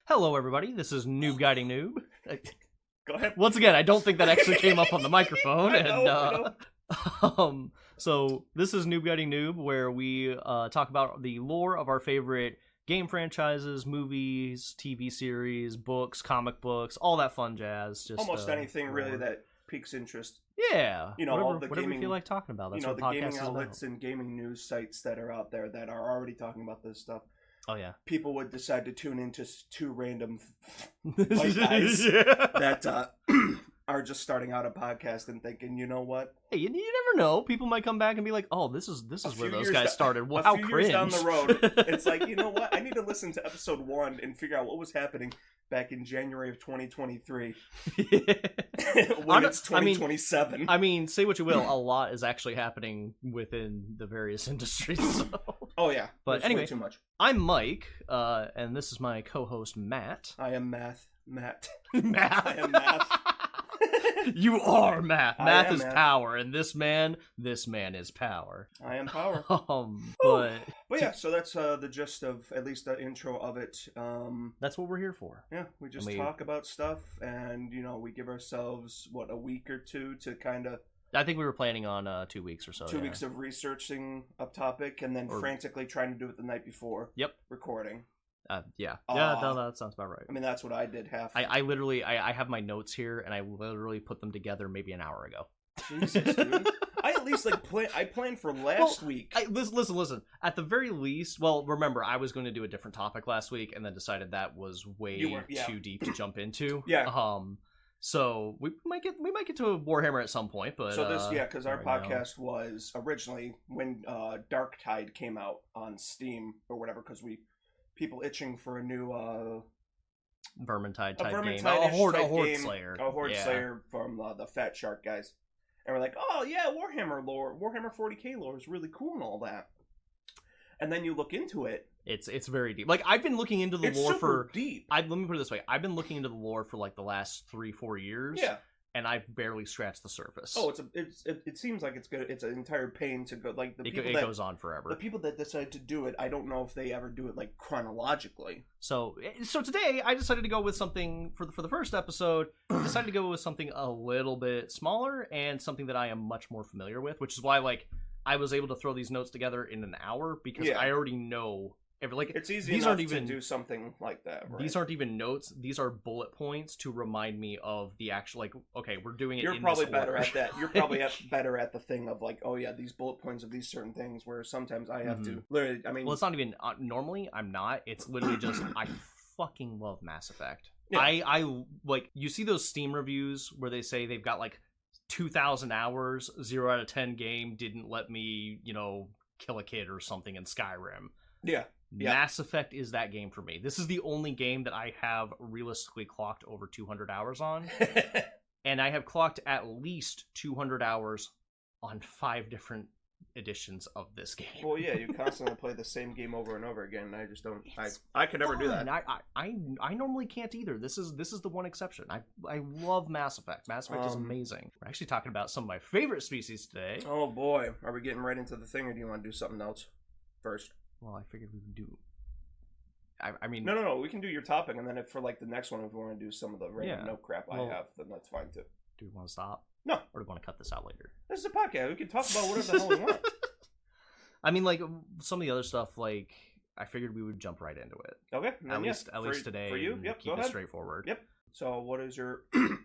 Hello, everybody. This is Noob Guiding Noob. Go ahead. Once again, I don't think that actually came up on the microphone. I know. So this is Noob Guiding Noob, where we talk about the lore of our favorite game franchises, movies, TV series, books, comic books, all that fun jazz. Just almost anything really that piques interest. Yeah, you know, whatever you feel like talking about. That's you know, what the podcast gaming is outlets about. and gaming news sites that are out there that are already talking about this stuff. Oh yeah, people would decide to tune into two random white guys that are just starting out a podcast and thinking, you know what? Hey, you never know. People might come back and be like, "Oh, this is where those guys started." Well, how cringe! Years down the road, it's like, you know what? I need to listen to episode 1 and figure out what was happening back in January of 2023 when it's 2027. I mean, say what you will, a lot is actually happening within the various industries. So. Oh yeah, but anyway, too much. I'm Mike, and this is my co-host Matt. I am Matt. Matt. I am Matt. You are Math. Math is math. Power, and this man is power. I am power. But yeah, so that's the gist of at least the intro of it. That's what we're here for. Yeah, we just talk about stuff, and you know, we give ourselves a week or two to kind of. I think we were planning on 2 weeks or so. 2 weeks of researching a topic, and then frantically trying to do it the night before. Yep. Recording. Yeah, no, that sounds about right. I mean, that's what I did half. I literally have my notes here, and I literally put them together maybe an hour ago. Jesus, dude. I at least I planned for last week. Listen. At the very least, well, remember, I was going to do a different topic last week, and then decided that was way too deep to jump into. Yeah. So we might get to Warhammer at some point, but so this because our podcast was originally when Dark Tide came out on Steam or whatever, because people itching for a new Vermintide type game, a Horde game, Slayer, a Horde Slayer from the Fat Shark guys, and we're like, oh yeah, Warhammer lore, Warhammer 40k lore is really cool and all that. And then you look into it, it's very deep. Like, I've been looking into the lore for deep. Let me put it this way: I've been looking into the lore for like the last 3-4 years. Yeah. And I've barely scratched the surface. Oh, it seems like it's good. It's an entire pain to go. Like it goes on forever. The people that decide to do it, I don't know if they ever do it like chronologically. So today I decided to go with something for the first episode. I decided to go with something a little bit smaller and something that I am much more familiar with, which is why I was able to throw these notes together in an hour because I already know. It's easy enough to do something like that. Right? These aren't even notes. These are bullet points to remind me of the actual, okay, we're doing it in this order. You're probably better at that. You're probably better at the thing of like, oh yeah, these bullet points of these certain things, where sometimes I have to literally, I mean... Well, it's not even... normally, I'm not. It's literally just, I fucking love Mass Effect. Yeah. I you see those Steam reviews where they say they've got 2,000 hours, 0 out of 10 game, didn't let me, kill a kid or something in Skyrim. Yeah. Mass Effect is that game for me. This is the only game that I have realistically clocked over 200 hours on. And I have clocked at least 200 hours on 5 different editions of this game. Well, yeah, you constantly play the same game over and over again, and I just don't... I could never do that. I normally can't either. This is the one exception. I love Mass Effect. Mass Effect is amazing. We're actually talking about some of my favorite species today. Oh boy. Are we getting right into the thing, or do you want to do something else first? Well, I figured we would do... I mean... No. We can do your topic, and then if for the next one, if we want to do some of the random note crap I have, then that's fine too. Do we want to stop? No. Or do we want to cut this out later? This is a podcast. We can talk about whatever the hell we want. I mean, some of the other stuff, I figured we would jump right into it. Okay. At least today. For you? Yep, keep it straightforward. Yep. So what is your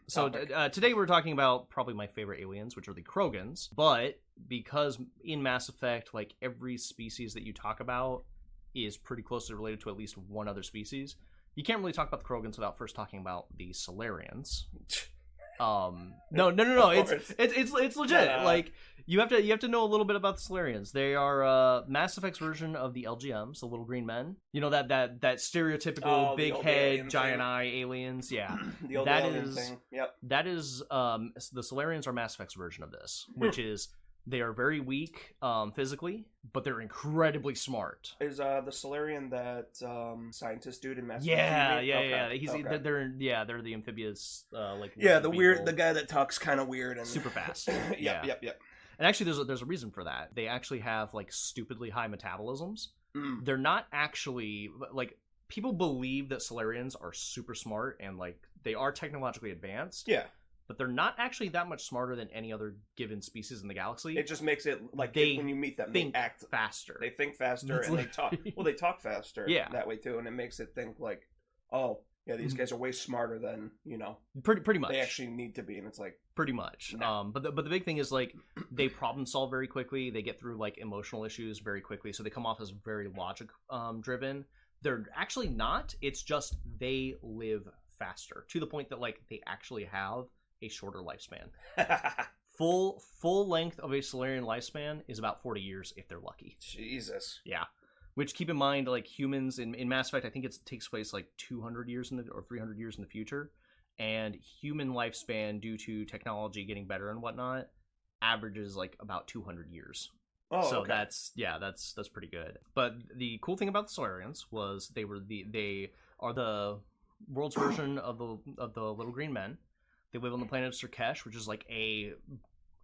So today we're talking about probably my favorite aliens, which are the Krogans. But because in Mass Effect, every species that you talk about is pretty closely related to at least one other species, you can't really talk about the Krogans without first talking about the Solarians. No. It's legit. Yeah. You have to know a little bit about the Solarians. They are Mass Effect's version of the LGMs, the little green men. You know that stereotypical big head, giant eye aliens. Yeah, the old alien thing. Yep. That is the Solarians are Mass Effect's version of this, which is they are very weak physically, but they're incredibly smart. Is the Solarian that scientist dude in Mass Effect? Yeah. They're the amphibious the guy that talks kind of weird and super fast. Yep. And actually, there's a reason for that. They actually have stupidly high metabolisms. They're not actually people believe that Solarians are super smart and like they are technologically advanced. Yeah. But they're not actually that much smarter than any other given species in the galaxy. It just makes it like when you meet them, they act faster. They think faster and they talk. Well, they talk faster. Yeah. That way too, and it makes it think like, oh, yeah, these guys are way smarter than pretty much they actually need to be, and it's like pretty much. No. But the big thing is like they problem solve very quickly. They get through like emotional issues very quickly, so they come off as very logic driven. They're actually not. It's just they live faster to the point that like they actually have a shorter lifespan. Full length of a Solarian lifespan is about 40 years if they're lucky. Jesus. Yeah. Which, keep in mind, like humans in Mass Effect, I think it takes place like 200 years or 300 years in the future, and human lifespan, due to technology getting better and whatnot, averages like about 200 years. Oh, so okay. that's pretty good. But the cool thing about the Solarians was they are the world's version of the Little Green Men. They live on the planet of Surkesh, which is like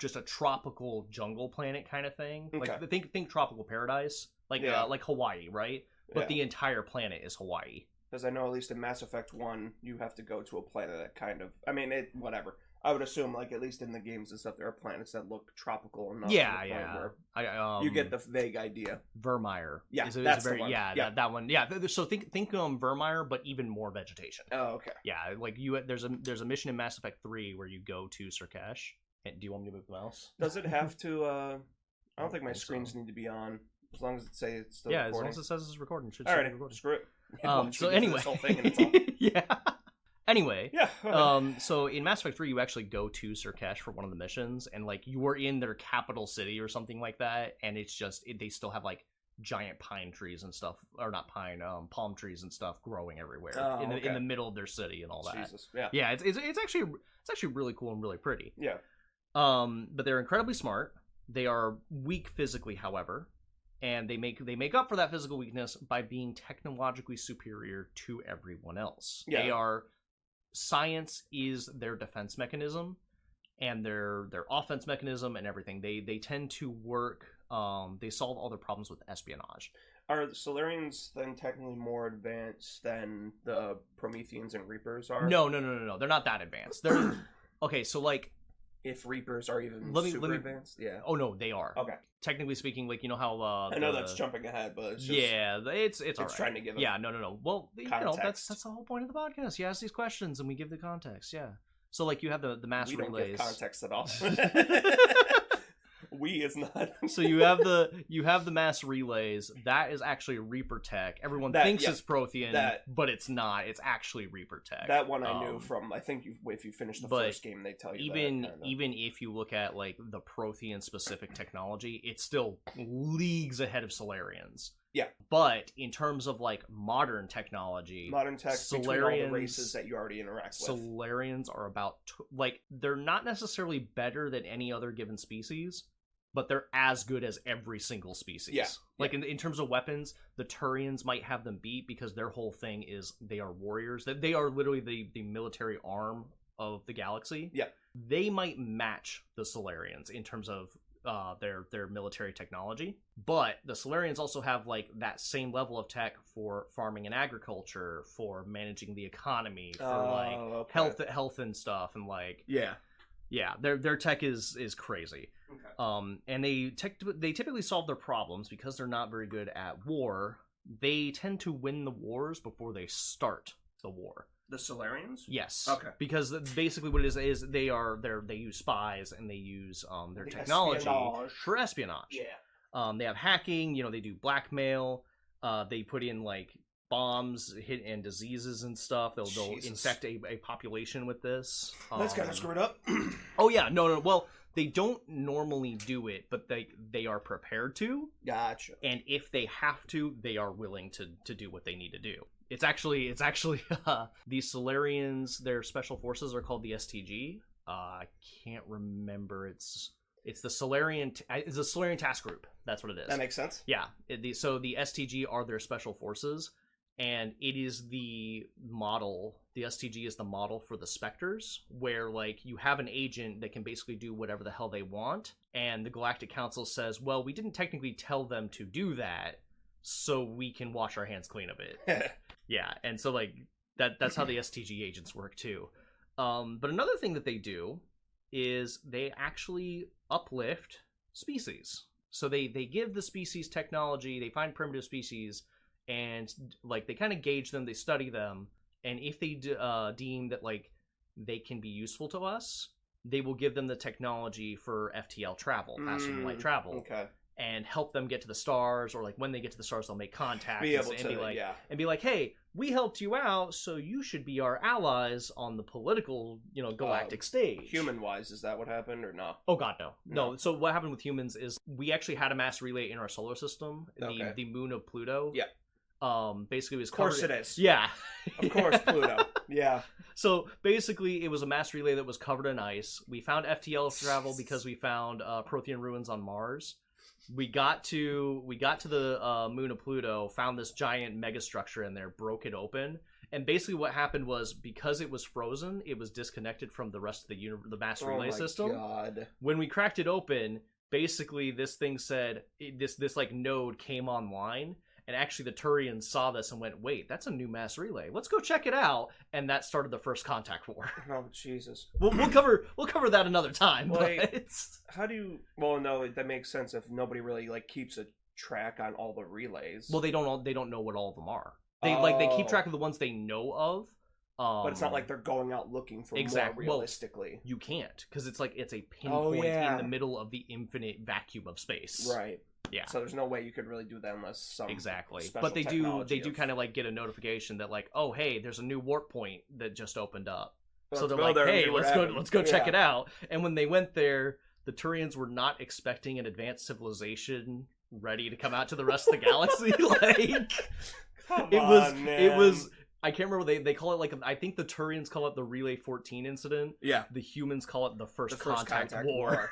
just a tropical jungle planet kind of thing. Okay. Like think tropical paradise, like Hawaii, right? But the entire planet is Hawaii. Because I know at least in Mass Effect 1, you have to go to a planet that kind of, I mean, whatever. I would assume, like, at least in the games and stuff, there are planets that look tropical enough. Yeah. You get the vague idea. Very, Yeah, that's the one. Yeah. That one. Yeah, so think Vermeer, but even more vegetation. Oh, okay. Yeah, like there's a mission in Mass Effect 3 where you go to Surkesh. Do you want me to move the mouse? Does it have to, I don't think my screens need to be on, as long as it says it's still recording. As long as it says it's recording, it should All still right, be recording. screw it. So anyway. This whole thing and it's all... Yeah. Anyway, yeah. So in Mass Effect 3, you actually go to Surkesh for one of the missions, and like you are in their capital city or something like that, and it's just they still have like giant pine trees and stuff, or not pine, palm trees and stuff growing everywhere in the middle of their city and all that. Jesus, yeah. Yeah, it's actually really cool and really pretty. Yeah. But they're incredibly smart. They are weak physically, however, and they make up for that physical weakness by being technologically superior to everyone else. Yeah. They are. Science is their defense mechanism and their offense mechanism and everything. They tend to work. They solve all their problems with espionage. Are the Solarians then technically more advanced than the Prometheans and Reapers are? No. They're not that advanced. They're okay. So like, if Reapers are even super advanced, yeah. Oh no, they are. Okay. Technically speaking, like you know how I know that's jumping ahead, but it's just, it's all right. Trying to give no. Well, context. That's the whole point of the podcast. You ask these questions and we give the context. Yeah. So like you have the mass relays. We don't give context at all. We is not. So you have the mass relays. That is actually Reaper tech. Everyone thinks it's Prothean, but it's not. It's actually Reaper tech. That one I knew from. I think if you finish the first game, they tell you even if you look at like the Prothean specific technology, it's still leagues ahead of Solarians. Yeah. But in terms of like modern tech between all the races that you already interact with, Solarians are about they're not necessarily better than any other given species, but they're as good as every single species. Yeah. In terms of weapons, the Turians might have them beat because their whole thing is they are warriors. They are literally the military arm of the galaxy. Yeah. They might match the Solarians in terms of their military technology, but the Solarians also have like that same level of tech for farming and agriculture, for managing the economy, for health and stuff, and like their tech is crazy. Okay. And they typically solve their problems because they're not very good at war. They tend to win the wars before they start the war. The Solarians? Yes. Okay. Because basically what it is they use spies and they use their technology for espionage. Yeah. They have hacking, they do blackmail, they put in like bombs and diseases and stuff. They'll infect a population with this. That's kind of screwed up. Oh yeah, no. Well, they don't normally do it, but they are prepared to. Gotcha. And if they have to, they are willing to do what they need to do. It's actually the Solarians, their special forces are called the STG. I can't remember. It's the Solarian. It's a Solarian task group. That's what it is. That makes sense. Yeah. So the STG are their special forces, and it is the model. The STG is the model for the Spectres, where like you have an agent that can basically do whatever the hell they want, and the Galactic Council says, "Well, we didn't technically tell them to do that, so we can wash our hands clean of it." Yeah, and so like that's how the STG agents work too. But another thing that they do is they actually uplift species. So they give the species technology, they find primitive species, and like they kind of gauge them, they study them, and if they deem that like they can be useful to us, they will give them the technology for FTL travel, faster than light travel. Okay. And help them get to the stars, or like when they get to the stars, they'll make contact and be like, hey, we helped you out, so you should be our allies on the political, galactic stage. Human-wise, is that what happened, or no? Oh god, no. So what happened with humans is we actually had a mass relay in our solar system, the moon of Pluto. Yeah. Basically it was of course it is. Yeah. Of course, Pluto. Yeah. So basically it was a mass relay that was covered in ice. We found FTL travel because we found Prothean ruins on Mars. We got to the moon of Pluto, found this giant megastructure in there, broke it open, and basically what happened was because it was frozen, it was disconnected from the rest of the mass relay system. God. When we cracked it open, basically this thing said this like node came online. And actually, the Turians saw this and went, "Wait, that's a new mass relay. Let's go check it out." And that started the first contact war. Oh Jesus! We'll cover that another time. Like, but how do you? Well, no, that makes sense if nobody really like keeps a track on all the relays. Well, they don't know what all of them are. They keep track of the ones they know of. But it's not like they're going out looking for more realistically. Well, you can't because it's a pinpoint in the middle of the infinite vacuum of space. Right. Yeah. So there's no way you could really do that unless some But they do kind of like get a notification that like, oh hey, there's a new warp point that just opened up. So they're like, hey, let's go check it out. And when they went there, the Turians were not expecting an advanced civilization ready to come out to the rest of the galaxy. It was I can't remember they call it like I think the Turians call it the Relay 14 incident. Yeah. The humans call it the first contact war.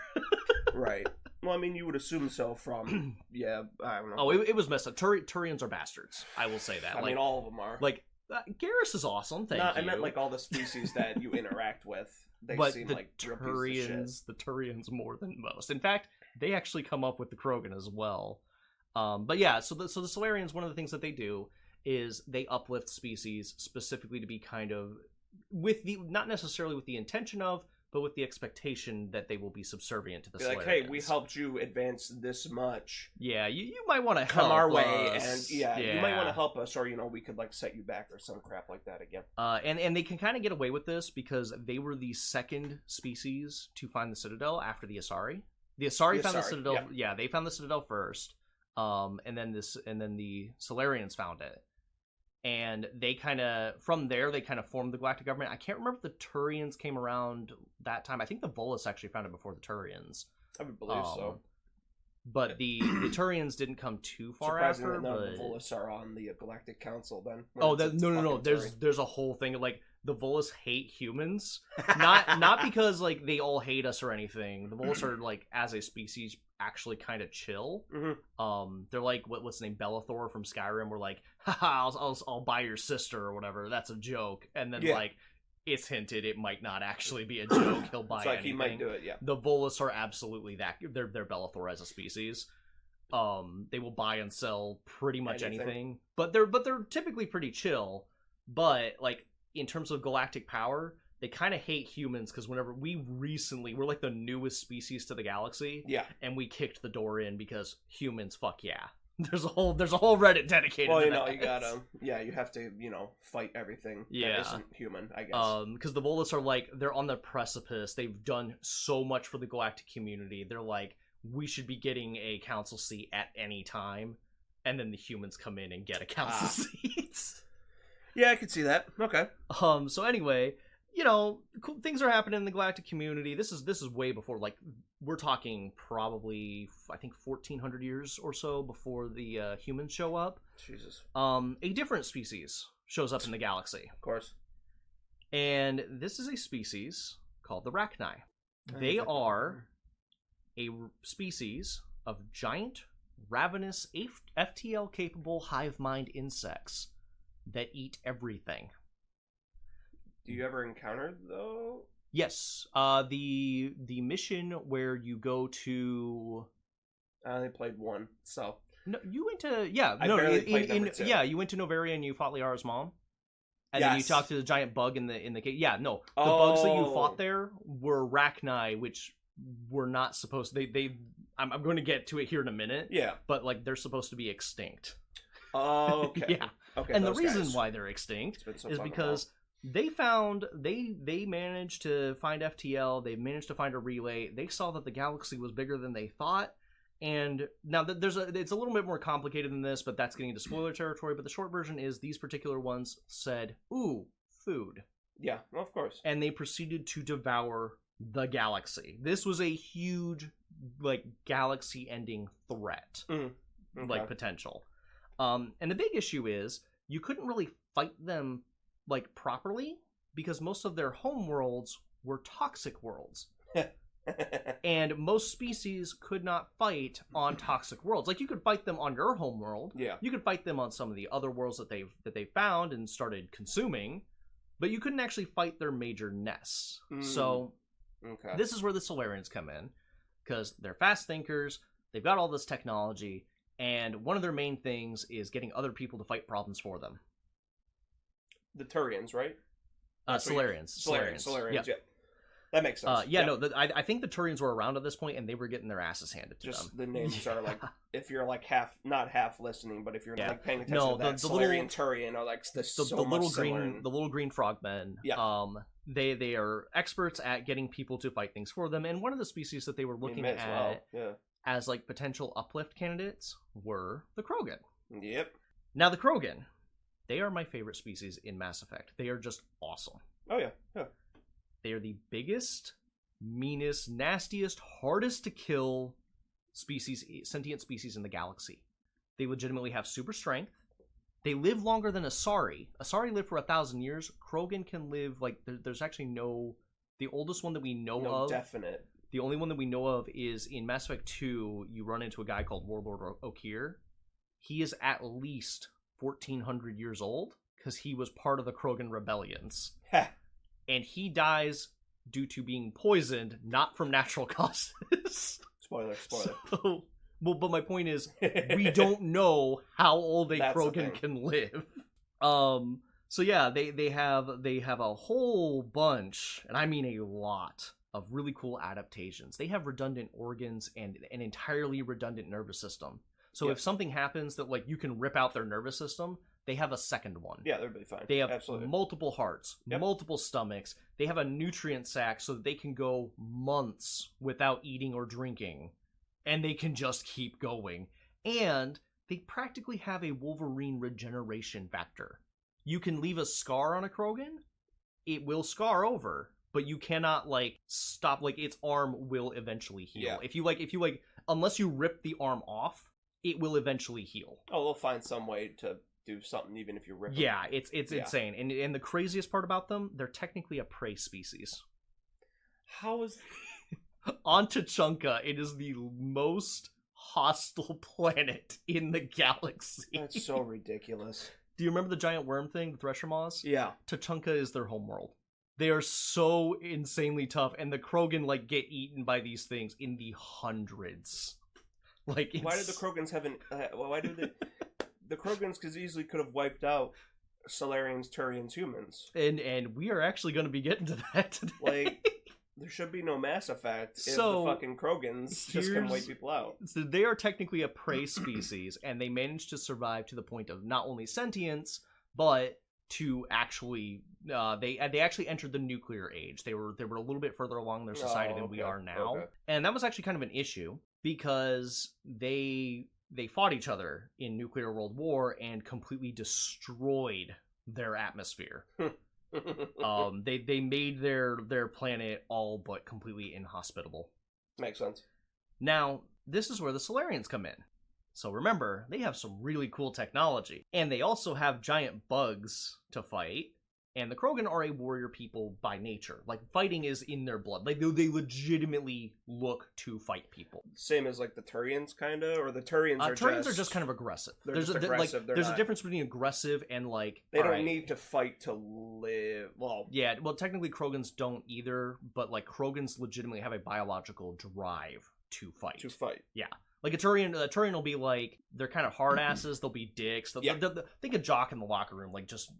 Right. Well, I mean, you would assume so from, I don't know. Oh, it was messed up. Turians are bastards. I will say that. I mean, all of them are. Like, Garrus is awesome, thank you. I meant, like, all the species that you interact with. They seem like Turians, the Turians more than most. In fact, they actually come up with the Krogan as well. But yeah, so the Solarians, one of the things that they do is they uplift species specifically to be kind of, not necessarily with the intention of, but with the expectation that they will be subservient to the Solarians. Like, hey, we helped you advance this much. Yeah, you might want to come our way, us. And you might want to help us, or we could like set you back or some crap like that again. And they can kind of get away with this because they were the second species to find the Citadel after the Asari. The Asari found the Citadel. Yeah, they found the Citadel first. And then the Solarians found it. And they from there, they kind of formed the Galactic Government. I can't remember if the Turians came around that time. I think the Volus actually found it before the Turians. I would believe so. But the Turians didn't come too far after. Surprising that none of the Volus are on the Galactic Council then. Oh, no. There's a whole thing. Like, the Volus hate humans. Not because, like, they all hate us or anything. The Volus are, like, as a species, actually kind of chill. Mm-hmm. They're like, what's the name? Bellathor from Skyrim. We're like, haha, I'll buy your sister or whatever. That's a joke. And then, like, it's hinted it might not actually be a joke. He'll buy anything. He might do it, yeah. The Volus are absolutely that. They're Bellathor as a species. They will buy and sell pretty much anything. But they're typically pretty chill. But, like, in terms of galactic power, they kind of hate humans because whenever we're like the newest species to the galaxy. Yeah. And we kicked the door in because humans, fuck yeah. There's a whole Reddit dedicated to that. You gotta, you have to, fight everything that isn't human, I guess. Because the Volus are like, they're on the precipice. They've done so much for the galactic community. They're like, we should be getting a council seat at any time. And then the humans come in and get a council seat. Yeah, I could see that. Okay. So anyway, cool things are happening in the galactic community. This is way before, like, we're talking probably, I think, 1,400 years or so before the humans show up. Jesus. A different species shows up in the galaxy. Of course. And this is a species called the Rachni. They are a species of giant, ravenous, FTL-capable hive mind insects that eat everything. Do you ever encounter though? Yes. The mission where you go to I only played one, so No, you went to you went to Novaria and you fought Liara's mom, and then you talked to the giant bug in the cave. Yeah, no, the bugs that you fought there were Rachni, which were not supposed. I'm going to get to it here in a minute. Yeah, but like they're supposed to be extinct. Oh, okay. Yeah, okay. And the reason why they're extinct is because they managed to find FTL. They managed to find a relay. They saw that the galaxy was bigger than they thought. And now it's a little bit more complicated than this, but that's getting into spoiler territory. But the short version is these particular ones said, "Ooh, food." Yeah, well, of course. And they proceeded to devour the galaxy. This was a huge, like, galaxy-ending threat, like, potential. And the big issue is you couldn't really fight them, like, properly because most of their home worlds were toxic worlds. And most species could not fight on toxic worlds. Like, you could fight them on your home world. Yeah. You could fight them on some of the other worlds that they found and started consuming, but you couldn't actually fight their major nests. So this is where the Solarians come in, because they're fast thinkers, they've got all this technology, and one of their main things is getting other people to fight problems for them. The Turians, right? Solarians. Yeah. That makes sense. I think the Turians were around at this point, and they were getting their asses handed to them. Just the names are like, if you're like not half listening, but if you're like paying attention to that, Solarian, Turian, or like the little green frogmen. Yeah. They are experts at getting people to fight things for them, and one of the species that they were looking at as like potential uplift candidates were the Krogan. Yep. Now the Krogan, they are my favorite species in Mass Effect. They are just awesome. Oh yeah. Yeah. They are the biggest, meanest, nastiest, hardest to kill sentient species in the galaxy. They legitimately have super strength. They live longer than Asari. Asari lived for 1,000 years. Krogan can live, like, there's actually the oldest one that we know of. Definite. The only one that we know of is in Mass Effect 2, you run into a guy called Warlord Okir. He is at least 1,400 years old, because he was part of the Krogan rebellions. And he dies due to being poisoned, not from natural causes. Spoiler. So, but my point is, we don't know how old a Krogan can live. So yeah, they have a whole bunch, and I mean a lot, of really cool adaptations. They have redundant organs and an entirely redundant nervous system. So if something happens that, like, you can rip out their nervous system, they have a second one. Yeah, they're really fine. They have multiple hearts, multiple stomachs. They have a nutrient sac so that they can go months without eating or drinking. And they can just keep going. And they practically have a Wolverine regeneration factor. You can leave a scar on a Krogan, it will scar over, but you cannot, like, stop, like, its arm will eventually heal. Yeah. If you unless you rip the arm off, it will eventually heal. Oh, they'll find some way to do something even if you rip them. Yeah, it's insane. And the craziest part about them, they're technically a prey species. How is on Tuchanka, it is the most hostile planet in the galaxy. That's so ridiculous. Do you remember the giant worm thing, the Thresher Maws? Yeah. Tuchanka is their homeworld. They are so insanely tough, and the Krogan, like, get eaten by these things in the hundreds. Like, why did the Krogans the Krogans easily could have wiped out Solarians, Turians, humans. And we are actually going to be getting to that today. Like, there should be no Mass Effect if the fucking Krogans just can wipe people out. So they are technically a prey species, and they managed to survive to the point of not only sentience, but to actually they actually entered the nuclear age. They were a little bit further along in their society than we are now. Okay. And that was actually kind of an issue because they fought each other in nuclear world war and completely destroyed their atmosphere. They made their planet all but completely inhospitable. Makes sense. Now, this is where the Solarians come in. So remember, they have some really cool technology. And they also have giant bugs to fight. And the Krogan are a warrior people by nature. Like, fighting is in their blood. Like, they legitimately look to fight people. Same as, like, the Turians, kind of? Or the Turians are just kind of aggressive. There's a difference between aggressive and, like... They don't need to fight to live. Well... Yeah, well, technically Krogans don't either. But, like, Krogans legitimately have a biological drive to fight. To fight. Yeah. Like a Turian will be like, they're kind of hard asses. They'll be dicks. Think a jock in the locker room, like just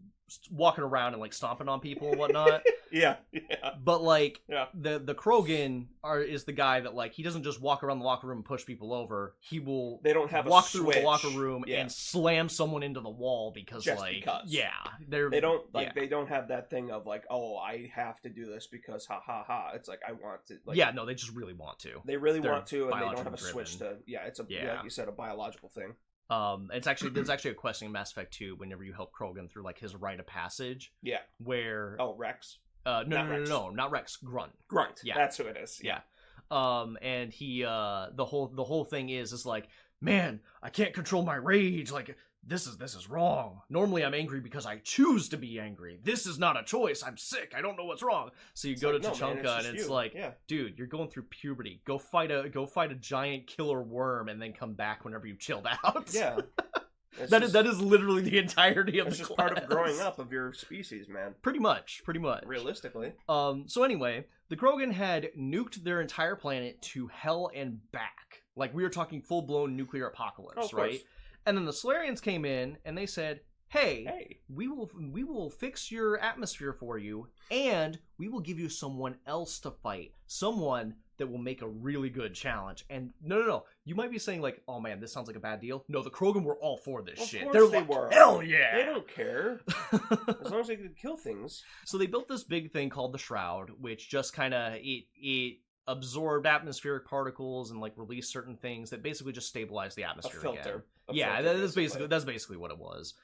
walking around and like stomping on people and whatnot. Yeah. But like the Krogan is the guy that like he doesn't just walk around the locker room and push people over. He will walk through the locker room and slam someone into the wall because they don't have that thing of like, oh, I have to do this because ha ha ha. It's like I want to. Like, no, they just really want to. They really want to, and they don't have a switch to. Yeah, it's like you said, a biological thing. There's actually a quest in Mass Effect 2 whenever you help Krogan through like his rite of passage. Yeah. Where Rex. No, not Rex. Grunt. Yeah, that's who it is. Yeah. And he the whole thing is like, man, I can't control my rage. Like this is wrong. Normally I'm angry because I choose to be angry. This is not a choice. I'm sick. I don't know what's wrong. So you go to Tachanka and it's like, dude, you're going through puberty. Go fight a giant killer worm and then come back whenever you've chilled out. Yeah. That is literally the entirety of the class. It's just part of growing up of your species, man. Pretty much. Realistically. So anyway, the Krogan had nuked their entire planet to hell and back. Like we were talking full-blown nuclear apocalypse, right? Course. And then the Solarians came in and they said, hey, we will fix your atmosphere for you, and we will give you someone else to fight. Someone that will make a really good challenge. And no. You might be saying like, oh man, this sounds like a bad deal. No, the Krogan were all for this shit. They were. Hell yeah. They don't care. As long as they can kill things. So they built this big thing called the Shroud, which just kind of, it absorbed atmospheric particles and like released certain things that basically just stabilized the atmosphere. A filter. Again. That's basically what it was.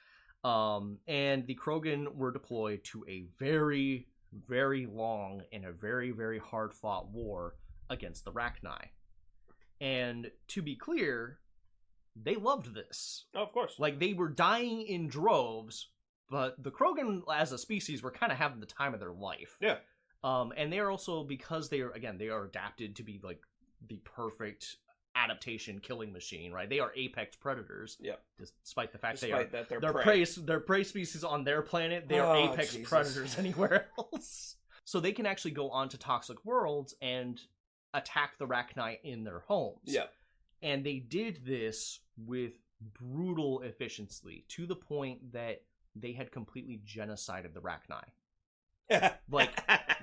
And the Krogan were deployed to a very, very long and a very, very hard fought war against the Rachni. And to be clear, they loved this. Oh, of course. Like they were dying in droves, but the Krogan as a species were kind of having the time of their life. Yeah. And they are also, because they are adapted to be like the perfect adaptation killing machine, right? They are apex predators. Yeah. Despite the fact they're prey species on their planet, they are apex predators anywhere else. So they can actually go onto toxic worlds and attack the Rachni in their homes. Yeah. And they did this with brutal efficiency to the point that they had completely genocided the Rachni.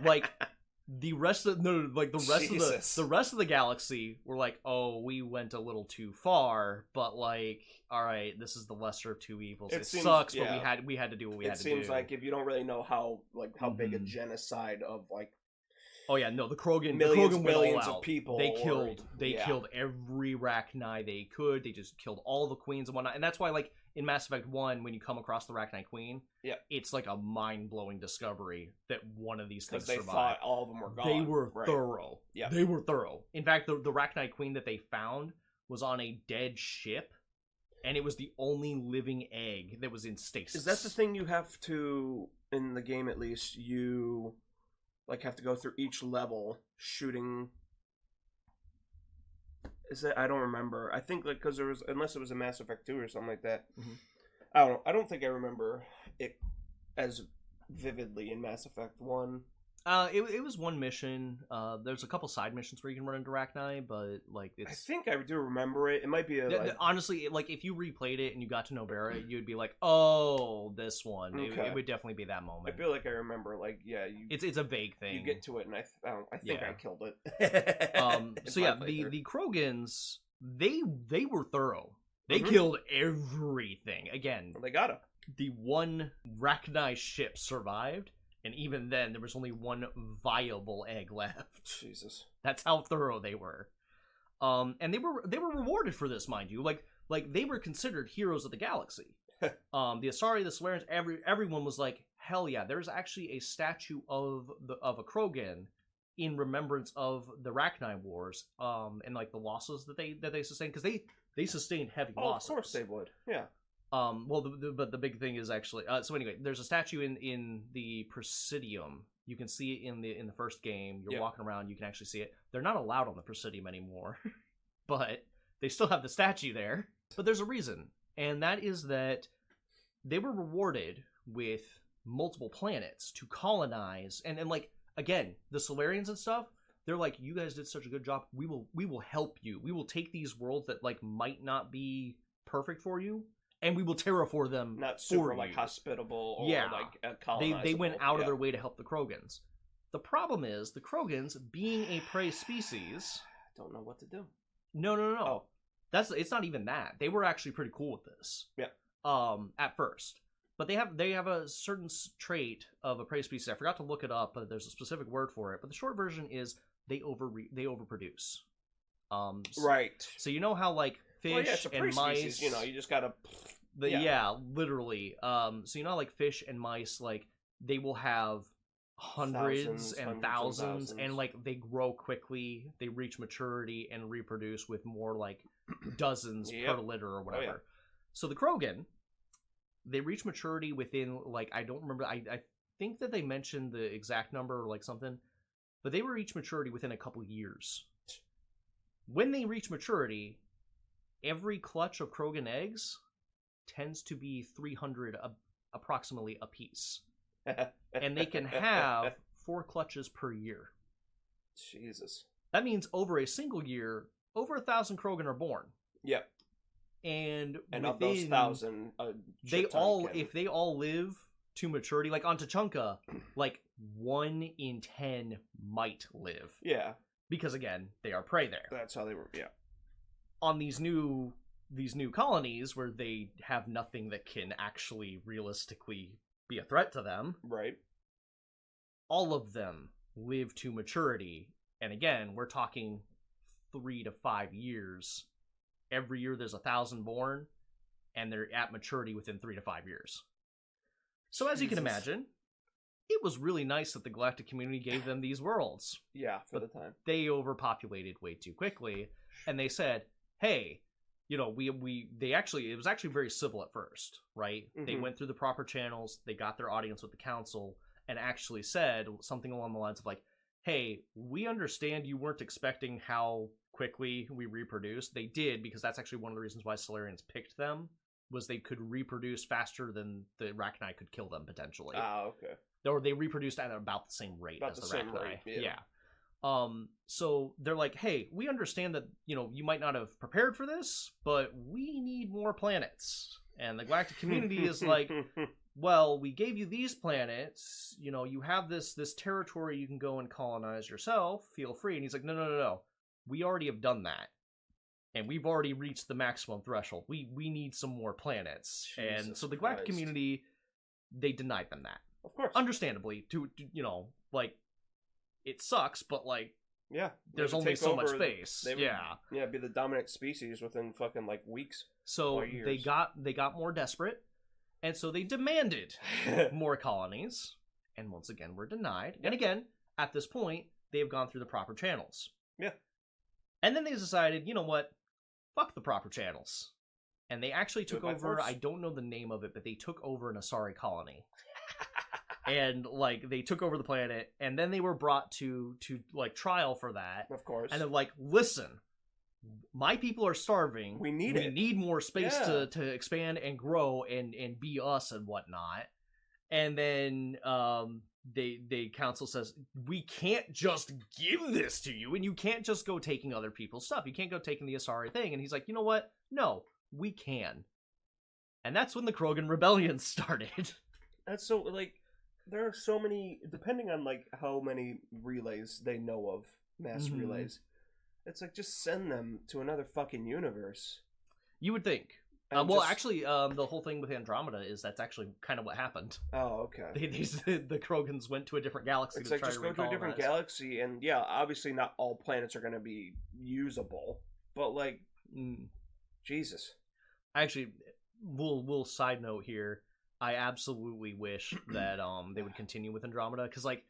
like the rest of the rest of the galaxy were like, oh, we went a little too far, but like, all right, this is the lesser of two evils. It sucks, but we had to do what we had to do. It seems like if you don't really know how big a genocide of like, oh yeah, no, the Krogan millions of people. They killed every Rachni they could. They just killed all the queens and whatnot. And that's why, like, in Mass Effect 1, when you come across the Rachni Queen, it's like a mind-blowing discovery that one of these things survived. Because they thought all of them were gone. They were thorough. Yeah. They were thorough. In fact, the Rachni Queen that they found was on a dead ship, and it was the only living egg that was in stasis. Is that the thing you have to, in the game at least, you like have to go through each level shooting? Is that, I don't remember. I think like because there was, unless it was a Mass Effect 2 or something like that. Mm-hmm. I don't know. I don't think I remember it as vividly in Mass Effect 1. It was one mission. There's a couple side missions where you can run into Rachni, but like it's. I think I do remember it. It might be honestly, like if you replayed it and you got to know Vera, you'd be like, "Oh, this one." Okay. It would definitely be that moment. I feel like I remember. Like, yeah, it's a vague thing. You get to it, and I think I killed it. So yeah, the Krogans they were thorough. They killed everything. Again, they got him. The one Rachni ship survived. And even then, there was only one viable egg left. Jesus, that's how thorough they were. And they were rewarded for this, mind you. Like they were considered heroes of the galaxy. The Asari, the Solarians, everyone was like, hell yeah! There's actually a statue of a Krogan in remembrance of the Rachni Wars, and like the losses that they sustained, because they sustained heavy losses. Of course they would. Yeah. But the big thing is actually so anyway, there's a statue in the Presidium. You can see it in the first game. You're walking around, you can actually see it. They're not allowed on the Presidium anymore, but they still have the statue there. But there's a reason, and that is that they were rewarded with multiple planets to colonize, and like again, the Solarians and stuff, they're like, you guys did such a good job. We will help you. We will take these worlds that like might not be perfect for you, and we will terraform them. Not super for like you. hospitable or like colonizable. They went out of their way to help the Krogans. The problem is the Krogans, being a prey species, don't know what to do. No. Oh. It's not even that. They were actually pretty cool with this. Yeah. At first. But they have a certain trait of a prey species. I forgot to look it up, but there's a specific word for it. But the short version is they overproduce. Right. So you know how like fish it's a prey and mice, species, you know, you just gotta. Literally. So you know how, like fish and mice, like they will have hundreds and thousands, and like they grow quickly, they reach maturity and reproduce with more like dozens per litter or whatever. Yeah. So the Krogan, they reach maturity within like, I don't remember, I think that they mentioned the exact number or like something, but they reach maturity within a couple years. When they reach maturity, every clutch of Krogan eggs tends to be 300 approximately a piece. And they can have 4 clutches per year. Jesus. That means over a single year, over 1,000 Krogan are born. Yep. And of those 1,000, if they all live to maturity, like on Tachanka, like 1 in 10 might live. Yeah. Because again, they are prey there. That's how they were. Yeah. On these new colonies where they have nothing that can actually realistically be a threat to them, right? All of them live to maturity, and again, we're talking 3 to 5 years. Every year there's 1,000 born, and they're at maturity within 3 to 5 years. So as you can imagine, it was really nice that the galactic community gave them these worlds. Yeah, for the time. They overpopulated way too quickly, and they said, hey, you know, it was actually very civil at first, right? Mm-hmm. They went through the proper channels, they got their audience with the council, and actually said something along the lines of like, hey, we understand you weren't expecting how quickly we reproduced. They did, because that's actually one of the reasons why Solarians picked them, was they could reproduce faster than the Rachni could kill them, potentially. Ah, okay. Or they reproduced at about the same rate as the Rachni. Yeah. So they're like, hey, we understand that, you know, you might not have prepared for this, but we need more planets. And the galactic community is like, well, we gave you these planets, you know, you have this territory you can go and colonize yourself, feel free. And he's like, no. We already have done that. And we've already reached the maximum threshold. We need some more planets. Jesus and so the galactic community, they denied them that. Of course. Understandably, to you know, like, it sucks, but like, yeah, there's only so much space. Be the dominant species within fucking like weeks. So they got more desperate, and so they demanded more colonies, and once again were denied. And again, at this point, they have gone through the proper channels. Yeah. And then they decided, you know what? Fuck the proper channels. And they actually took over, I don't know the name of it, but they took over an Asari colony. And like they took over the planet, and then they were brought to like trial for that. Of course. And they're like, listen, my people are starving. We need more space to expand and grow and be us and whatnot. And then the council says, we can't just give this to you, and you can't just go taking other people's stuff. You can't go taking the Asari thing. And he's like, you know what? No, we can. And that's when the Krogan rebellion started. That's so like. There are so many, depending on like how many relays they know of, mass relays, it's like just send them to another fucking universe. You would think. The whole thing with Andromeda is that's actually kind of what happened. Oh, okay. The Krogans went to a different galaxy. It's to like just go to a different galaxy, and yeah, obviously not all planets are going to be usable, but like, Jesus. Actually, we'll side note here. I absolutely wish that they would continue with Andromeda, because like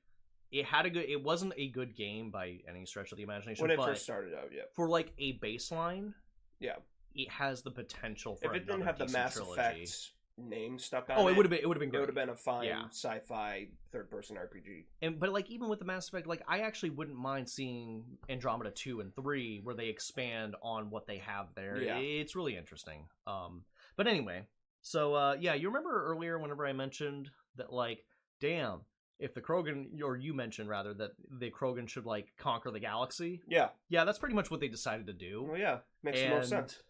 it wasn't a good game by any stretch of the imagination when it first started out. Yeah, for like a baseline, yeah, it has the potential for. If it didn't have the Mass Effect name stuck on it would have been great. It would have been a fine sci-fi third-person RPG. But like even with the Mass Effect, like I actually wouldn't mind seeing Andromeda 2 and 3 where they expand on what they have there. Yeah. It's really interesting. But anyway. So, you remember earlier whenever I mentioned that, like, damn, if the Krogan, or you mentioned rather, that the Krogan should like conquer the galaxy. Yeah. Yeah, that's pretty much what they decided to do. Well, yeah, makes more sense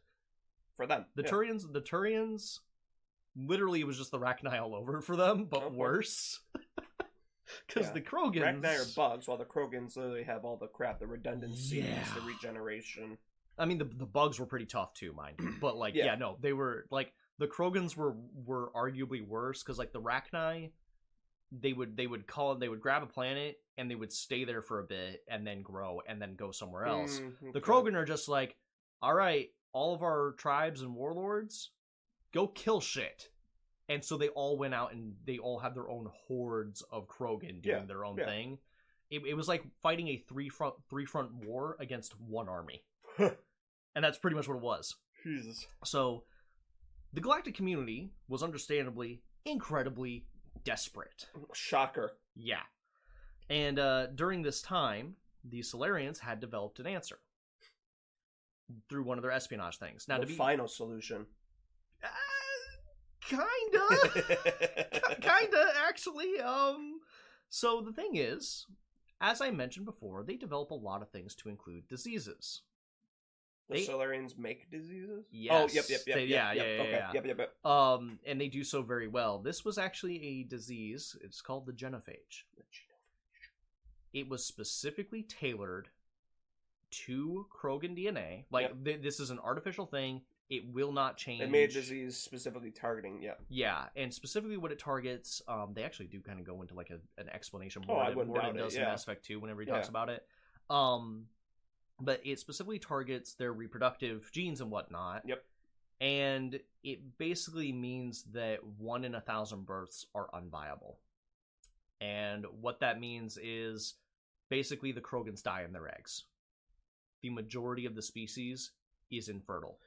for them. The Turians, literally, it was just the Rachni all over for them, but worse. Because the Krogans... Rachni are bugs, while the Krogans literally have all the crap, the redundancies, the regeneration. I mean, the bugs were pretty tough too, mind you. But, like, no, they were, like, the Krogans were arguably worse, because, like, the Rachni, they would grab a planet, and they would stay there for a bit, and then grow, and then go somewhere else. The Krogan are just like, all right, all of our tribes and warlords, go kill shit. And so they all went out and they all have their own hordes of Krogan doing their own thing. It was like fighting a three front war against one army. And that's pretty much what it was. Jesus. So the galactic community was understandably incredibly desperate. Shocker. Yeah. And during this time, the Solarians had developed an answer through one of their espionage things. Now, the final solution. Kinda, actually. So the thing is, as I mentioned before, they develop a lot of things to include diseases. The Solarians make diseases? Yes. Oh, yep. And they do so very well. This was actually a disease. It's called the genophage. It was specifically tailored to Krogan DNA. Like, this is an artificial thing. It will not change. They made a disease specifically targeting, Yeah, and specifically what it targets, they actually do kind of go into, like, an explanation more than it does in Mass Effect 2 whenever he talks about it. But it specifically targets their reproductive genes and whatnot. Yep. And it basically means that 1 in 1,000 births are unviable. And what that means is basically the Krogans die in their eggs. The majority of the species is infertile.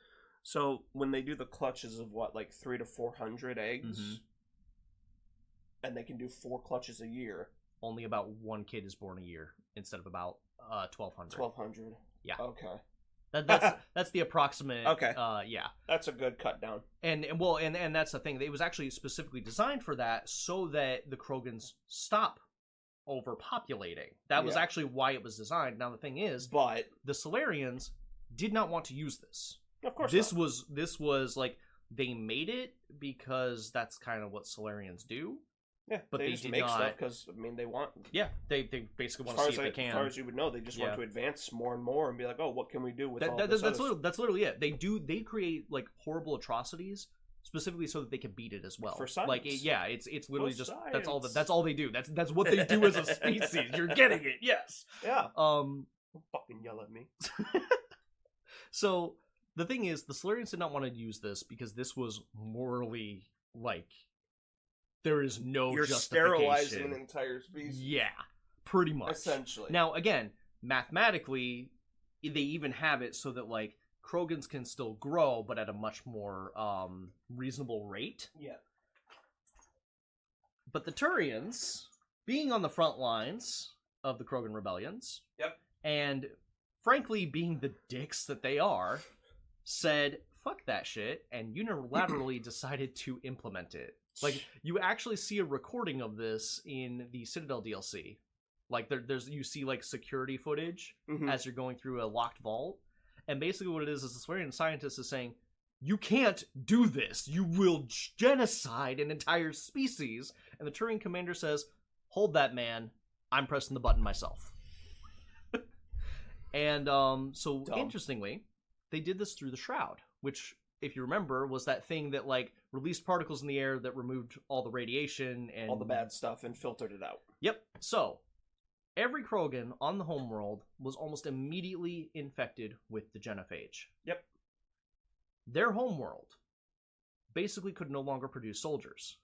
So when they do the clutches of what, like 300 to 400 eggs, and they can do 4 clutches a year, only about 1 kid is born a year instead of about 1,200. 1,200. Yeah. Okay. That's the approximate. Okay. Yeah. That's a good cut down. And that's the thing. It was actually specifically designed for that, so that the Krogans stop overpopulating. That was actually why it was designed. Now the thing is, but the Solarians did not want to use this. Of course this was like, they made it because that's kind of what Solarians do. Yeah, but they just did make not... stuff because, I mean, they want... Yeah, they basically want to see if they can. As far as you would know, they just want to advance more and more and be like, oh, what can we do with all this that's literally it. They create, like, horrible atrocities specifically so that they can beat it as well. For science. Like, it's literally For just... science. That's all they do. That's what they do as a species. You're getting it, yes. Yeah. Don't fucking yell at me. So, the thing is, the Solarians did not want to use this because this was morally, like... There is no You're justification. Sterilizing an entire species. Yeah, pretty much. Essentially. Now, again, mathematically, they even have it so that, like, Krogans can still grow, but at a much more reasonable rate. Yeah. But the Turians, being on the front lines of the Krogan rebellions, and frankly being the dicks that they are, said, fuck that shit, and unilaterally decided to implement it. Like, you actually see a recording of this in the Citadel DLC. Like, you see, like, security footage as you're going through a locked vault. And basically what it is the Solarian scientist is saying, you can't do this. You will genocide an entire species. And the Turian commander says, hold that, man. I'm pressing the button myself. And so, interestingly, they did this through the Shroud, which... if you remember, was that thing that, like, released particles in the air that removed all the radiation and... all the bad stuff and filtered it out. Yep. So, every Krogan on the homeworld was almost immediately infected with the genophage. Yep. Their homeworld basically could no longer produce soldiers.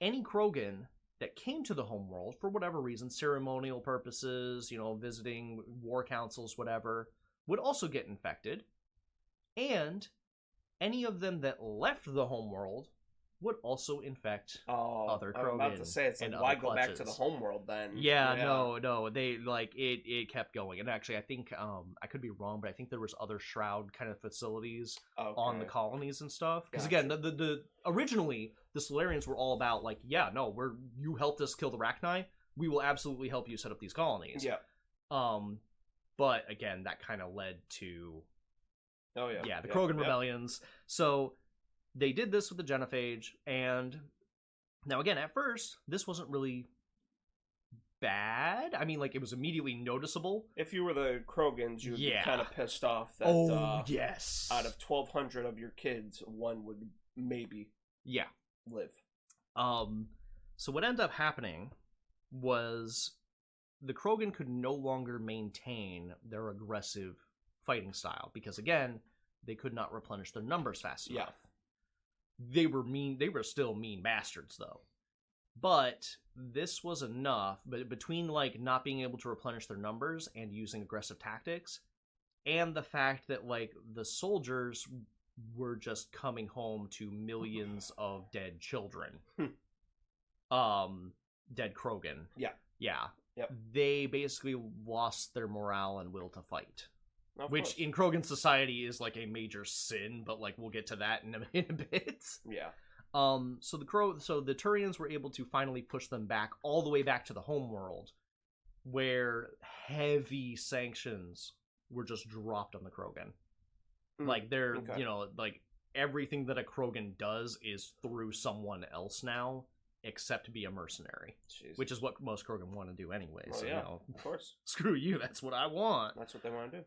Any Krogan that came to the homeworld, for whatever reason, ceremonial purposes, visiting war councils, whatever, would also get infected. And... any of them that left the homeworld would also infect Oh, other I'm about Krogan to say, it's like, and why other go back to the clutches. homeworld then? Yeah, no, they like it kept going, and actually, I think I could be wrong, but I think there was other shroud kind of facilities on the colonies and stuff. Because again, the originally the Solarians were all about like, yeah, no, you helped us kill the Rachni, we will absolutely help you set up these colonies. Yeah. But again, that kind of led to the Krogan rebellions. So they did this with the Genophage, and now again, at first, this wasn't really bad. I mean, like, it was immediately noticeable. If you were the Krogans, you'd be kind of pissed off that yes, out of 1,200 of your kids, one would maybe live. So what ended up happening was the Krogan could no longer maintain their aggressive fighting style because, again, they could not replenish their numbers fast enough. They were still mean bastards, though. But this was enough, but between, like, not being able to replenish their numbers and using aggressive tactics, and the fact that, like, the soldiers were just coming home to millions of dead children. Dead Krogan. Yeah. Yep. They basically lost their morale and will to fight. Which in Krogan society is like a major sin, but like we'll get to that in a bit. Yeah. So the Turians were able to finally push them back all the way back to the homeworld, where heavy sanctions were just dropped on the Krogan. Like they're like everything that a Krogan does is through someone else now, except be a mercenary. Jeez. Which is what most Krogan want to do anyway. Well, so of course. Screw you, that's what I want. That's what they want to do.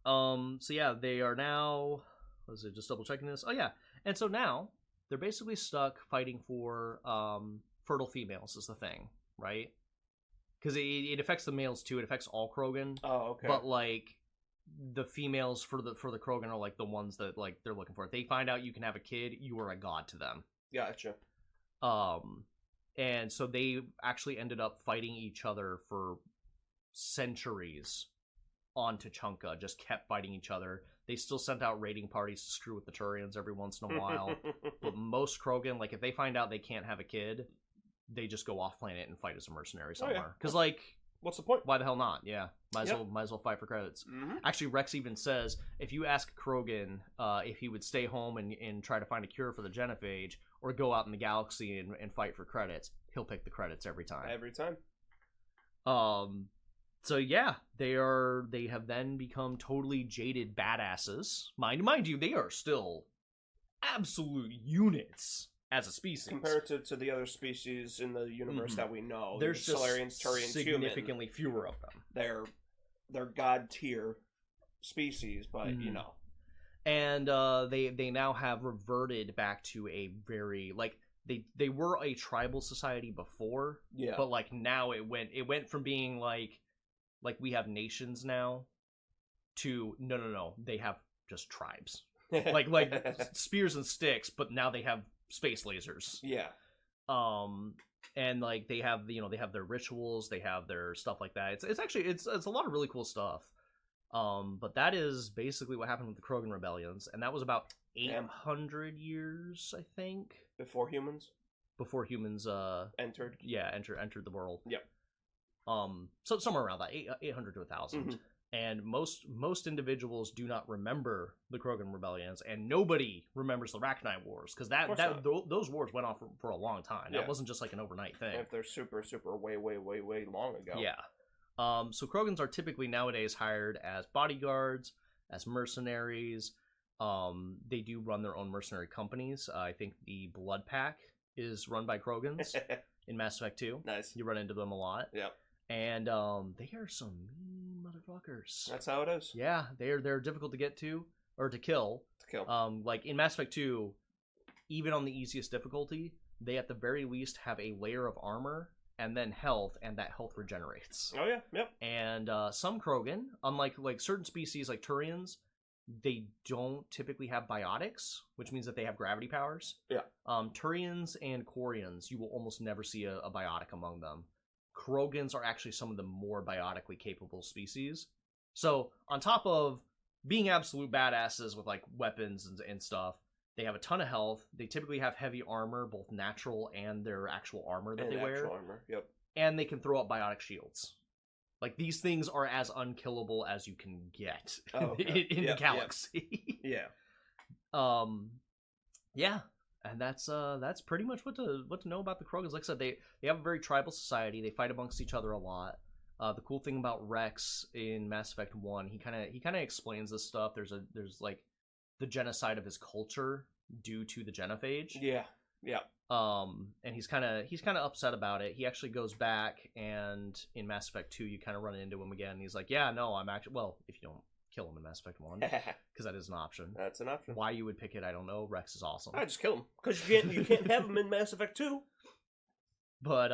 So yeah, they are now, was it just double checking this? Oh yeah. And so now they're basically stuck fighting for fertile females is the thing, right? Because it affects the males too. It affects all Krogan. Oh, okay. But like the females for the Krogan are like the ones that like they're looking for. If they find out you can have a kid, you are a god to them. Gotcha. And so they actually ended up fighting each other for centuries on Tuchanka, just kept fighting each other. They still sent out raiding parties to screw with the Turians every once in a while. But most Krogan, like, if they find out they can't have a kid, they just go off planet and fight as a mercenary somewhere. Because, like, what's the point? Why the hell not? Yeah. Might as well fight for credits. Mm-hmm. Actually, Rex even says, if you ask Krogan if he would stay home and try to find a cure for the Genophage, or go out in the galaxy and fight for credits, he'll pick the credits every time. Every time. So yeah, they have then become totally jaded badasses. Mind you, they are still absolute units as a species. Compared to the other species in the universe that we know. There's just Solarians, Turians, significantly fewer of them. They're god tier species, but you know. And they now have reverted back to a very like they were a tribal society before, but like now it went from being like we have nations now to no, they have just tribes. like spears and sticks, but now they have space lasers. Yeah. And like they have their rituals, they have their stuff like that. It's actually it's a lot of really cool stuff. But that is basically what happened with the Krogan rebellions, and that was about 800 years, I think, before humans entered the world. Yep. So somewhere around that 800 to 1,000. Mm-hmm. And most individuals do not remember the Krogan rebellions, and nobody remembers the Rachni Wars, because those wars went on for a long time. That wasn't just like an overnight thing. If they're super way long ago. Yeah. So Krogans are typically nowadays hired as bodyguards, as mercenaries. They do run their own mercenary companies. I think the Blood Pack is run by Krogans in Mass Effect 2. Nice. You run into them a lot. Yep. And they are some mean motherfuckers. That's how it is. Yeah, they're difficult to get to or to kill. Like in Mass Effect 2, even on the easiest difficulty, they at the very least have a layer of armor and then health, and that health regenerates. Oh yeah, yep. And some Krogan, unlike like certain species like Turians, they don't typically have biotics, which means that they have gravity powers. Yeah. Turians and Quarians, you will almost never see a biotic among them. Krogans are actually some of the more biotically capable species. So on top of being absolute badasses with like weapons and stuff, They have a ton of health. They typically have heavy armor, both natural and their actual armor that they wear. Actual armor, yep. And they can throw up biotic shields. Like, these things are as unkillable as you can get in the galaxy. Yeah. Yeah. And that's pretty much what to know about the Krogans. Like I said, they have a very tribal society. They fight amongst each other a lot. The cool thing about Rex in Mass Effect 1, he kind of explains this stuff. There's like the genocide of his culture due to the genophage. Yeah. Yeah. And he's kind of upset about it. He actually goes back, and in Mass Effect 2 you kind of run into him again. And he's like, "Yeah, no, I'm actually, well, if you don't kill him in Mass Effect 1, because that is an option." That's an option. Why you would pick it, I don't know. Rex is awesome. I just kill him because you can't have him in Mass Effect 2. But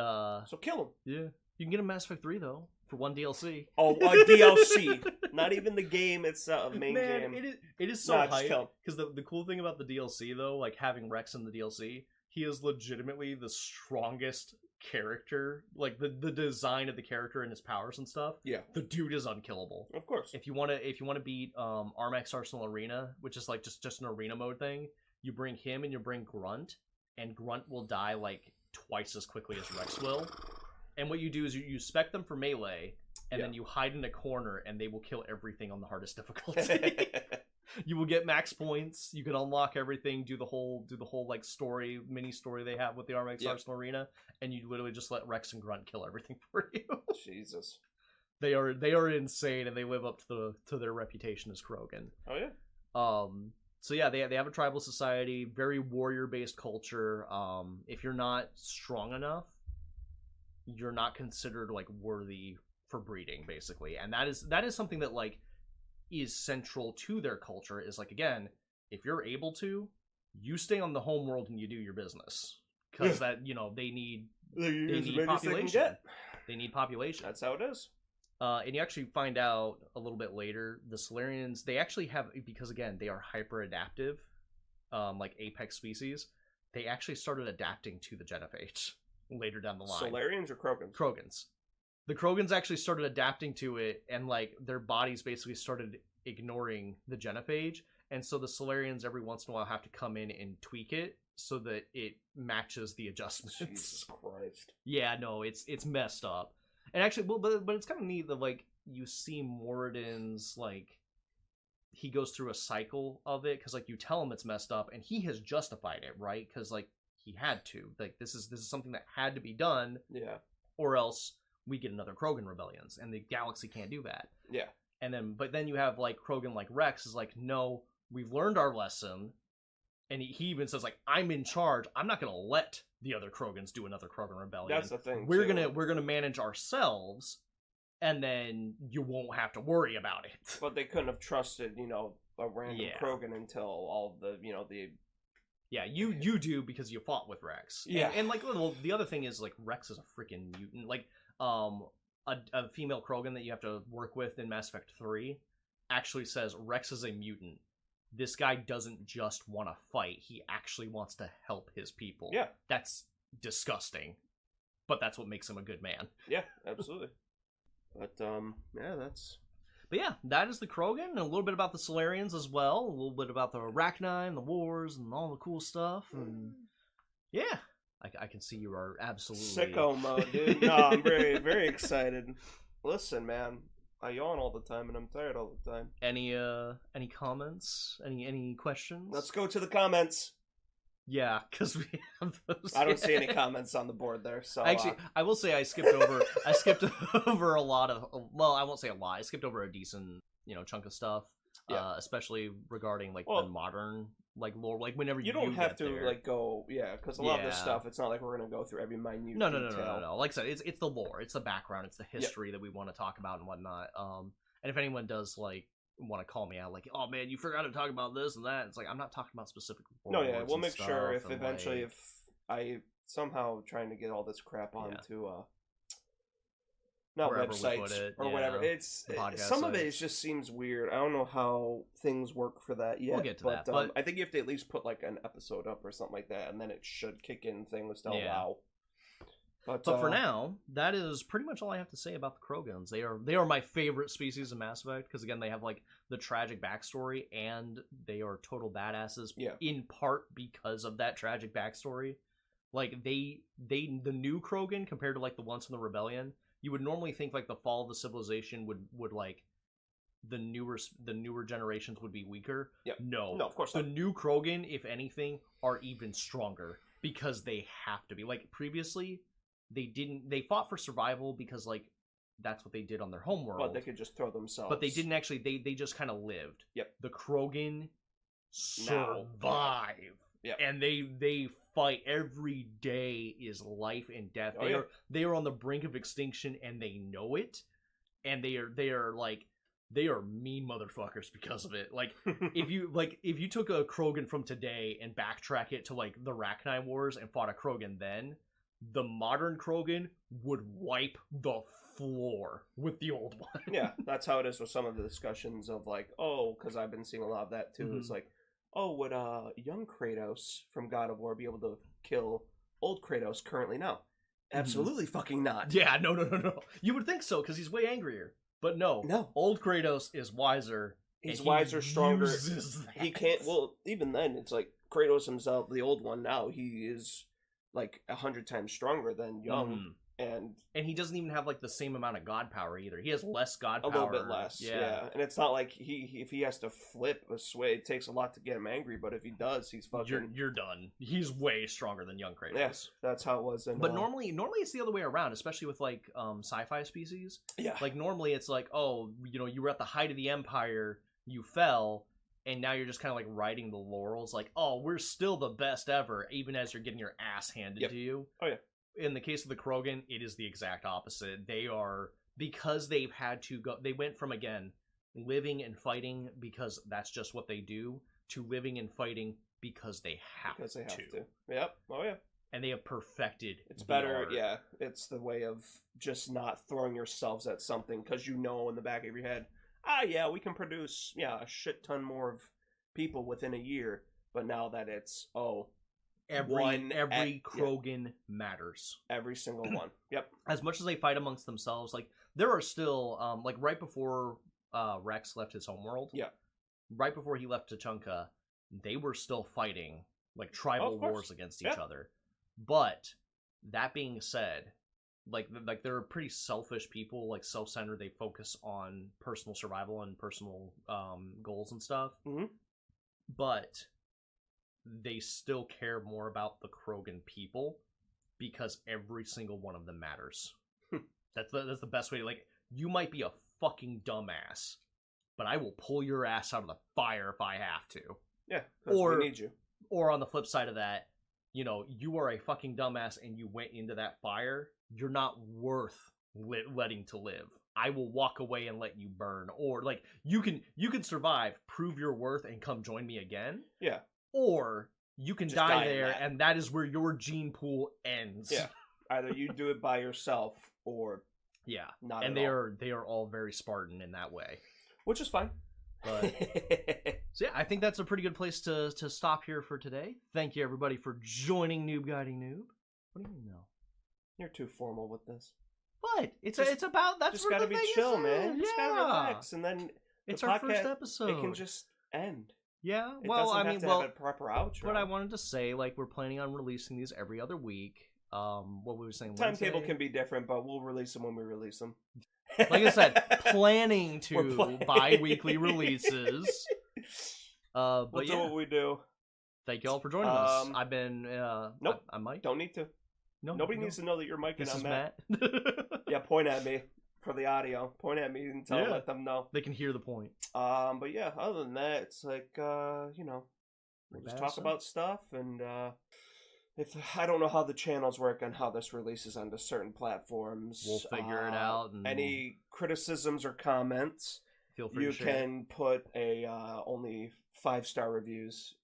so kill him. Yeah, you can get him in Mass Effect 3 though for one DLC. Oh, a DLC, not even the game itself. Main game. It is so hype because the cool thing about the DLC though, like having Rex in the DLC, he is legitimately the strongest character. Like the design of the character and his powers and stuff. Yeah, the dude is unkillable. Of course. If you want to beat Armax Arsenal Arena, which is like just an arena mode thing, you bring him and you bring Grunt, and Grunt will die like twice as quickly as Rex will. And what you do is you spec them for melee, and then you hide in a corner, and they will kill everything on the hardest difficulty. You will get max points. You can unlock everything. Do the whole like mini story they have with the Armax Arsenal Arena, and you literally just let Rex and Grunt kill everything for you. Jesus, they are insane, and they live up to their reputation as Krogan. Oh yeah. So yeah, they have a tribal society, very warrior based culture. If you're not strong enough, you're not considered like worthy for breeding, basically. And that is something that like is central to their culture. Is like, again, if you're able to, you stay on the home world and you do your business, because that, they need population. They need population. That's how it is. And you actually find out a little bit later, the Solarians, they actually have, because again, they are hyper adaptive, like apex species. They actually started adapting to the genophage later down the line. Solarians or Krogans? Krogans. The Krogans actually started adapting to it, and like their bodies basically started ignoring the genophage, and so the Solarians every once in a while have to come in and tweak it so that it matches the adjustments. Jesus Christ. Yeah, no, it's messed up. And actually, well, but it's kind of neat that like you see Moradin's like he goes through a cycle of it, because like you tell him it's messed up, and he has justified it, right? Because like he had to. Like this is something that had to be done. Yeah. Or else we get another Krogan rebellions, and the galaxy can't do that. Yeah. But then you have like Krogan like Rex is like, no, we've learned our lesson, and he even says like, I'm in charge. I'm not gonna let the other Krogans do another Krogan rebellion. That's the thing. We're gonna manage ourselves, and then you won't have to worry about it. But they couldn't have trusted, a random Krogan until all the, the. Yeah, you do, because you fought with Rex. Yeah. And like, well, the other thing is like Rex is a freaking mutant. Like, a female Krogan that you have to work with in Mass Effect 3 actually says Rex is a mutant. This guy doesn't just want to fight. He actually wants to help his people. Yeah. That's disgusting. But that's what makes him a good man. Yeah, absolutely. But, yeah, that's... But yeah, that is the Krogan, and a little bit about the Solarians as well. A little bit about the Arachni and the wars and all the cool stuff. And yeah, I can see you are absolutely... Sicko mode, dude. No, I'm very, very excited. Listen, man, I yawn all the time, and I'm tired all the time. Any comments? Any questions? Let's go to the comments. Yeah, because we have those. I don't see any comments on the board there. So actually, I will say I skipped over a lot of. Well, I won't say a lot. I skipped over a decent, chunk of stuff. Yeah. Especially regarding like the modern like lore. Like whenever you don't have to there. Like go, because a lot of this stuff, it's not like we're gonna go through every minute. No. Like I said, it's the lore, it's the background, it's the history that we want to talk about and whatnot. And if anyone does like want to call me out like, oh man, you forgot to talk about this and that, it's like I'm not talking about specific we'll make sure if eventually if I somehow trying to get all this crap onto not websites or whatever, it's some of it just seems weird. I don't know how things work for that yet. We'll get to that, but I think you have to at least put like an episode up or something like that, and then it should kick in things to allow. But for now, that is pretty much all I have to say about the Krogans. They are my favorite species in Mass Effect because again, they have like the tragic backstory and they are total badasses. Yeah. In part because of that tragic backstory. Like the new Krogan compared to like the ones from the Rebellion, you would normally think like the fall of the civilization would like the newer generations would be weaker. Yep. No, of course not. The new Krogan, if anything, are even stronger because they have to be. Like previously, they fought for survival because like that's what they did on their homeworld. But they could just throw themselves. But they didn't actually. They just kind of lived. Yep. The Krogan survive. Yep. And they fight every day is life and death. They are on the brink of extinction and they know it. And they are mean motherfuckers because of it. Like if you took a Krogan from today and backtrack it to like the Rachni Wars and fought a Krogan then, the modern Krogan would wipe the floor with the old one. Yeah, that's how it is with some of the discussions of like, because I've been seeing a lot of that too. Mm-hmm. It's like, would young Kratos from God of War be able to kill old Kratos currently now? Absolutely fucking not. Yeah, no. You would think so because he's way angrier. But no. Old Kratos is wiser. He's wiser, stronger. He can't. Well, even then, it's like Kratos himself, the old one. Now he is like 100 times stronger than young, and he doesn't even have like the same amount of god power either. He has less god power. A little bit less. Yeah. And it's not like if he has to flip a sway, it takes a lot to get him angry. But if he does, he's fucking. You're done. He's way stronger than young Kratos. Yes, that's how it was. But normally it's the other way around, especially with like sci-fi species. Yeah. Like normally it's like, you were at the height of the Empire, you fell, and now you're just kind of like riding the laurels. Like, we're still the best ever, even as you're getting your ass handed to you. Oh yeah. In the case of the Krogan, it is the exact opposite. They are, because they've had to go, they went from, again, living and fighting because that's just what they do, to living and fighting because they have to. Yep. Oh, yeah. And they have perfected It's better, art. Yeah. It's the way of just not throwing yourselves at something because you know in the back of your head, we can produce, a shit ton more of people within a year. But now that it's, Every Krogan matters. Every single one. Yep. As much as they fight amongst themselves, like there are still like right before Rex left his homeworld. Yeah. Right before he left Tuchanka, they were still fighting like tribal wars against each other. But that being said, like they're pretty selfish people, like self-centered. They focus on personal survival and personal goals and stuff. Mm-hmm. But they still care more about the Krogan people because every single one of them matters. That's the best way to, like, you might be a fucking dumbass, but I will pull your ass out of the fire if I have to. Yeah, because we need you. Or on the flip side of that, you are a fucking dumbass and you went into that fire, you're not worth letting to live. I will walk away and let you burn. Or, like, you can survive, prove your worth, and come join me again. Yeah. Or you can die there, and that is where your gene pool ends. Yeah, either you do it by yourself or not. And they are all very Spartan in that way, which is fine. But so I think that's a pretty good place to stop here for today. Thank you everybody for joining Noob Guiding Noob. What do you mean no? You're too formal with this. What? It's about that's just gotta be chill, man. Just gotta relax, and then it's our first episode. It can just end. Yeah, it doesn't have to have a proper outro. But I wanted to say, like, we're planning on releasing these every other week. What we were saying, timetable can be different, but we'll release them when we release them. Like I said, planning to bi-weekly releases. But we'll do what we do. Thank you all for joining us. I've been nope. I'm Mike. Don't need to. Nobody needs to know that you're Mike. This and I'm is Matt. Yeah, point at me. For the audio, point at me and let them know. They can hear the point. But yeah, other than that, it's like, we'll just talk about stuff, and if I don't know how the channels work and how this releases onto certain platforms. We'll figure it out. And any criticisms or comments, feel free to share. You can put a only 5-star reviews.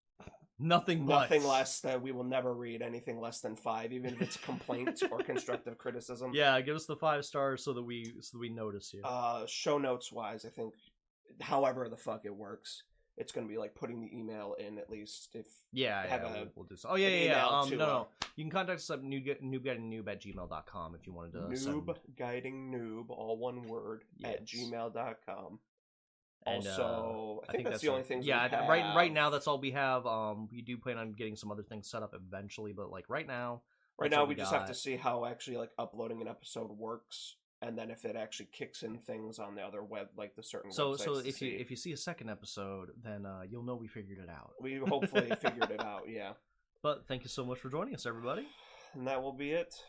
Nothing less that we will never read anything less than 5, even if it's complaint or constructive criticism. Yeah, give us the 5 stars so that we notice you. Show notes wise, I think, however the fuck it works, it's going to be like putting the email in at least if we'll do so. Oh yeah. No. You can contact us at noobguidingnoob@gmail.com if you wanted to Noob Guiding Noob, all one word, at gmail.com. And, also, I think that's the only things we have. Right now, that's all we have. We do plan on getting some other things set up eventually, but like right now we just have to see how actually like uploading an episode works, and then if it actually kicks in things on the other web, like the certain websites. So if you see a second episode, then you'll know we figured it out. We hopefully figured it out, yeah. But thank you so much for joining us, everybody. And that will be it.